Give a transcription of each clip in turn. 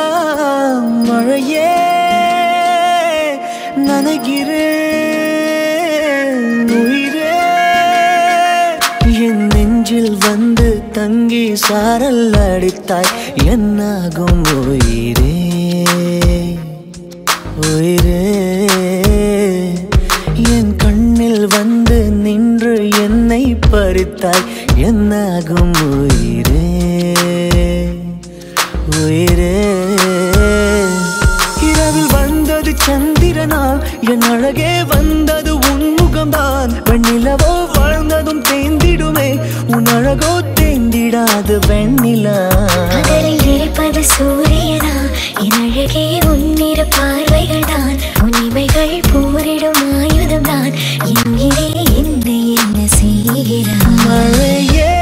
மனசெல்லாம் மழையே நனைகிறேன் உயிரே என் நெஞ்சில் வந்து தங்கி சாரல் அடித்தாய் என்னாகும் உயிரே உயிரே என் கண்ணில் வந்து நின்று என்னை பறித்தாய் என்னாகும் உயிரே உயிரே இரவில் வந்தது சந்திரனால் என் அழகே வந்தது உன்முகம்தான் வெண்ணிலவோ வாழ்ந்ததும் தேந்திடுமே உன் அழகோ தேந்திடாது வெண்ணிலா பகலில் இருப்பது சூரியனா என் அழகே உன்னிரு பார்வைகள் தான் உன்னிமைகள் போரிடும் ஆயுதம் தான் என் உயிரே என்னை என்ன செய்கிறான் மழையே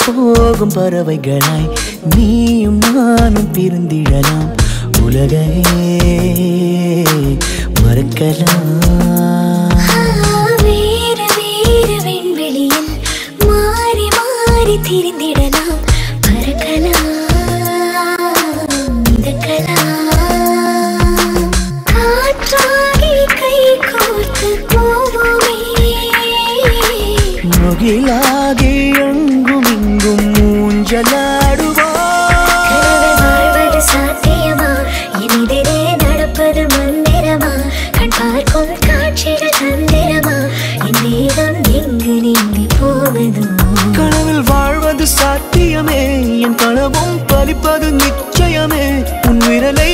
போகும் பறவைகளாய் நீயும் நானும் பிரிந்திடலாம் உலகையே மறக்கலாம் வேறு வேறு விண்வெளியில் மாறி மாறி திரிந்திடலாம் பறக்கலாம் மிதக்கலாம் காற்றாகி கை கோர்த்து போவோமே முகிலாகி எங்கும் இங்கும் மூஞ்சலாடுவோம் வாழ்வது சாத்தியமா எதிரே நடப்பது மந்திரமா கண் பார்க்கும் காட்சிகள் தந்திரமா என் தேகம் எங்கு நீங்கி போவதோ கனவில் வாழ்வது சாத்தியமே என் கனவும் பலிப்பது நிச்சயமே உன் விரலை